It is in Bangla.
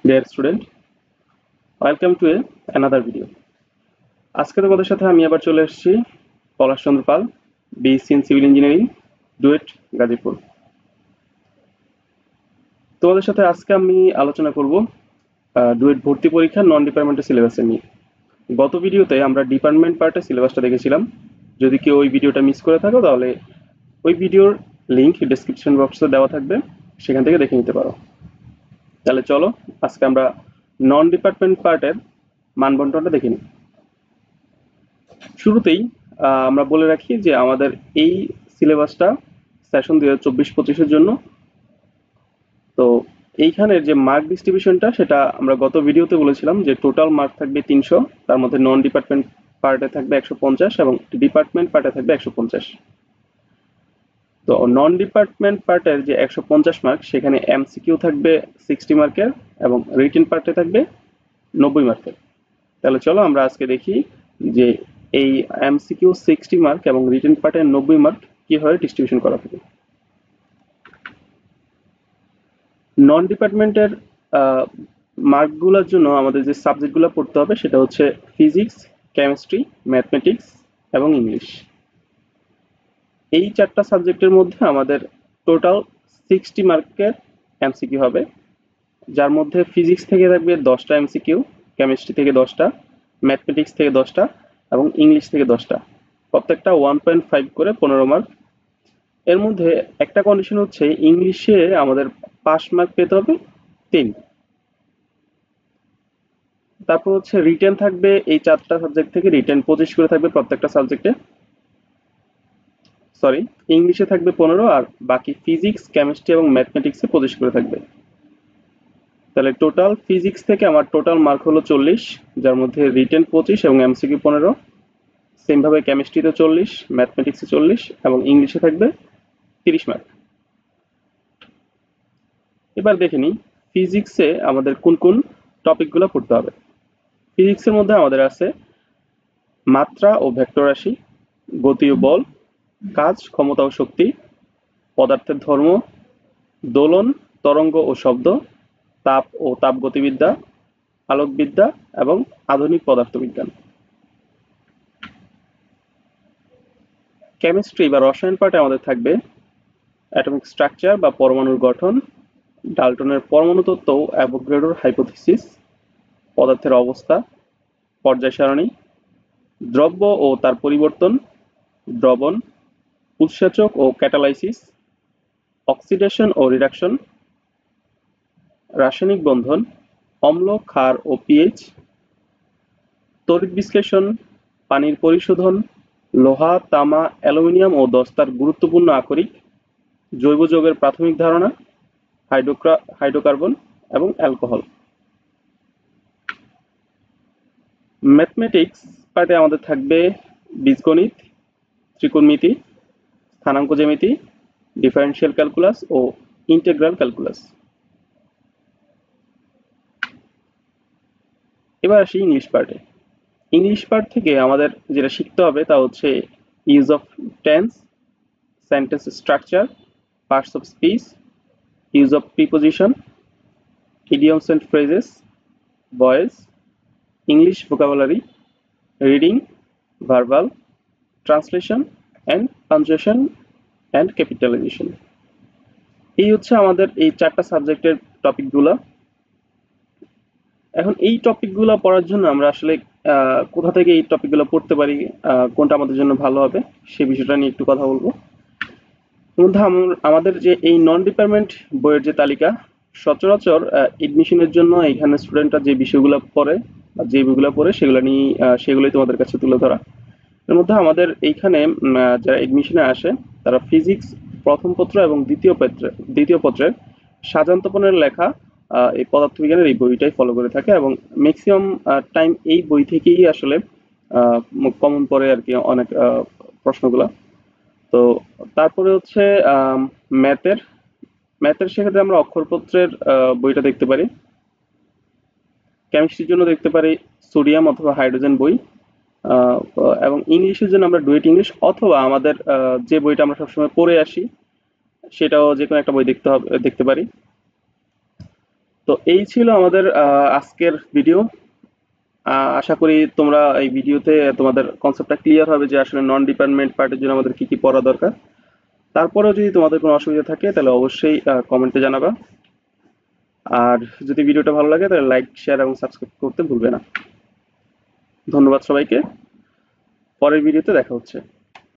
Dear student, welcome to another video. আজকে তোমাদের সাথে আমি আবার চলে এসেছি Palash Chandra Pal, BSc in civil engineering, DUET Gazipur. তোমাদের সাথে আজকে আমি আলোচনা করব ডুয়েট ভর্তি পরীক্ষা নন ডিপার্টমেন্টাল সিলেবাস নিয়ে। গত ভিডিওতে আমরা ডিপার্টমেন্ট পার্টের সিলেবাসটা দেখেছিলাম। যদি কেউ ওই ভিডিওটা মিস করে থাকো তাহলে ওই ভিডিওর লিংক ডেসক্রিপশন বক্সে দেওয়া থাকবে, সেখান থেকে দেখে নিতে পারো। তাহলে চলো আজকে আমরা নন ডিপার্টমেন্ট পার্টের মানবন্টনটা দেখে নিই। শুরুতেই আমরা বলে রাখি যে আমাদের এই সিলেবাসটা সেশন 2024-25 জন্য। তো এইখানের যে মার্ক ডিস্ট্রিবিউশনটা সেটা আমরা গত ভিডিওতে বলেছিলাম যে টোটাল মার্ক থাকবে 300, তার মধ্যে নন ডিপার্টমেন্ট পার্টে থাকবে 150 এবং ডিপার্টমেন্ট পার্টে থাকবে 150। তো নন ডিপার্টমেন্ট পার্টের যে 150 মার্ক সেখানে এমসিকিউ থাকবে 60 মার্কের এবং রিটেন পার্টে থাকবে 90 মার্কের। তাহলে চলো আমরা আজকে দেখি যে এই এমসিকিউ 60 মার্ক এবং রিটেন পার্টের 90 মার্ক কিভাবে ডিস্ট্রিবিউশন করা হবে। নন ডিপার্টমেন্টের মার্কগুলোর জন্য আমাদের যে সাবজেক্টগুলো পড়তে হবে সেটা হচ্ছে ফিজিক্স, কেমিস্ট্রি, ম্যাথমেটিক্স এবং ইংলিশ। এই চারটা সাবজেক্টের মধ্যে আমাদের টোটাল 60 মার্কের এমসিকিউ হবে, যার মধ্যে ফিজিক্স থেকে থাকবে 10টা এমসিকিউ, কেমিস্ট্রি থেকে 10টা, ম্যাথমেটিক্স থেকে 10টা এবং ইংলিশ থেকে 10টা। প্রত্যেকটা 1.5 করে 15 মার্ক। এর মধ্যে একটা কন্ডিশন হচ্ছে ইংলিশে আমাদের পাস মার্ক পেতে হবে 3। তারপর হচ্ছে রিটেন থাকবে এই চারটা সাবজেক্ট থেকে রিটেন 25 করে থাকবে প্রত্যেকটা সাবজেক্টে। সরি, ইংলিশে থাকবে 15 আর বাকি ফিজিক্স, কেমিস্ট্রি এবং ম্যাথমেটিক্সে 25 করে থাকবে। তাহলে টোটাল ফিজিক্স থেকে আমার টোটাল মার্ক হলো 40, যার মধ্যে রিটেন 25 এবং এমসিকিউ 15। সেম ভাবে কেমিস্ট্রিতে 40, ম্যাথমেটিক্সে 40 এবং ইংলিশে থাকবে 30 মার্ক। এবার দেখে নিই ফিজিক্সে আমাদের কোন কোন টপিকগুলো পড়তে হবে। ফিজিক্সের মধ্যে আমাদের আছে মাত্রা ও ভেক্টর রাশি, গতি ও বল, কাজ, ক্ষমতা ও শক্তি, পদার্থের ধর্ম, দোলন, তরঙ্গ ও শব্দ, তাপ ও তাপগতিবিদ্যা, আলোকবিদ্যা এবং আধুনিক পদার্থবিজ্ঞান। কেমিস্ট্রি বা রসায়ন পার্টে আমাদের থাকবে অ্যাটমিক স্ট্রাকচার বা পরমাণুর গঠন, ডাল্টনের পরমাণু তত্ত্ব ও অ্যাভোগাড্রোর হাইপোথিসিস, পদার্থের অবস্থা, পর্যায় সারণী, দ্রব্য ও তার পরিবর্তন, দ্রবণ, উৎসেচক ও ক্যাটালাইসিস, অক্সিডেশন ও রিডাকশন, রাসায়নিক বন্ধন, অম্ল, ক্ষার ও পিএইচ, তড়িৎ বিশ্লেষণ, পানির পরিশোধন, লোহা, তামা, অ্যালুমিনিয়াম ও দস্তার গুরুত্বপূর্ণ আকরিক, জৈব যৌগের প্রাথমিক ধারণা, হাইড্রোকার্বন এবং অ্যালকোহল। ম্যাথমেটিক্স পার্টে আমাদের থাকবে বীজগণিত, ত্রিকোণমিতি, স্থানাঙ্ক জ্যামিতি, ডিফারেনশিয়াল ক্যালকুলাস ও ইন্টিগ্রাল ক্যালকুলাস। এবার আসি ইংলিশ পার্টে। ইংলিশ পার্ট থেকে আমাদের যেটা শিখতে হবে তা হচ্ছে use of tense, sentence structure, parts of speech, use of preposition, idioms and phrases, voice, English vocabulary, reading, verbal, translation and punctuation and capitalisation. এই হচ্ছে আমাদের এই চারটা সাবজেক্টের টপিকগুলো। এখন এই টপিকগুলো পড়ার জন্য আমরা আসলে কোথা থেকে এই টপিকগুলো পড়তে পারি, কোনটা আমাদের জন্য ভালো হবে সে বিষয়টা নিয়ে একটু কথা বলবো। মধ্যে আমাদের যে এই নন ডিপার্টমেন্ট বইয়ের যে তালিকা, সচরাচর এডমিশনের জন্য এখানে স্টুডেন্টরা যে বিষয়গুলো পড়ে বা যে বইগুলো পড়ে সেগুলোই তোমাদের কাছে তুলে ধরা। এর মধ্যে আমাদের এইখানে যারা এডমিশনে আসে তারা ফিজিক্স প্রথম পত্র এবং দ্বিতীয় পত্রের সাজান্তপনের লেখা এই পদার্থবিজ্ঞানের এই বইটাই ফলো করে থাকে এবং ম্যাক্সিমাম টাইম এই বই থেকেই আসলে কমন পড়ে আর কি অনেক প্রশ্নগুলা। তো তারপরে হচ্ছে ম্যাথের ম্যাথের সেক্ষেত্রে আমরা অক্ষরপত্রের বইটা দেখতে পারি। কেমিস্ট্রির জন্য দেখতে পারি সোডিয়াম অথবা হাইড্রোজেন বই, এবং ইংলিশের জন্য আমরা ডুয়েট ইংলিশ অথবা আমাদের যে বইটা আমরা সবসময় পড়ে আসি সেটাও যে কোনো একটা বই দেখতে পারি। তো এই ছিল আমাদের আজকের ভিডিও। আশা করি তোমরা এই ভিডিওতে তোমাদের কনসেপ্টটা ক্লিয়ার হবে যে আসলে নন ডিপার্টমেন্ট পার্টের জন্য আমাদের কি কি পড়া দরকার। তারপরেও যদি তোমাদের কোনো অসুবিধা থাকে তাহলে অবশ্যই কমেন্টে জানাবা। আর যদি ভিডিওটা ভালো লাগে তাহলে লাইক, শেয়ার এবং সাবস্ক্রাইব করতে ভুলবে না। ধন্যবাদ সবাইকে। পরের ভিডিওতে দেখা হচ্ছে।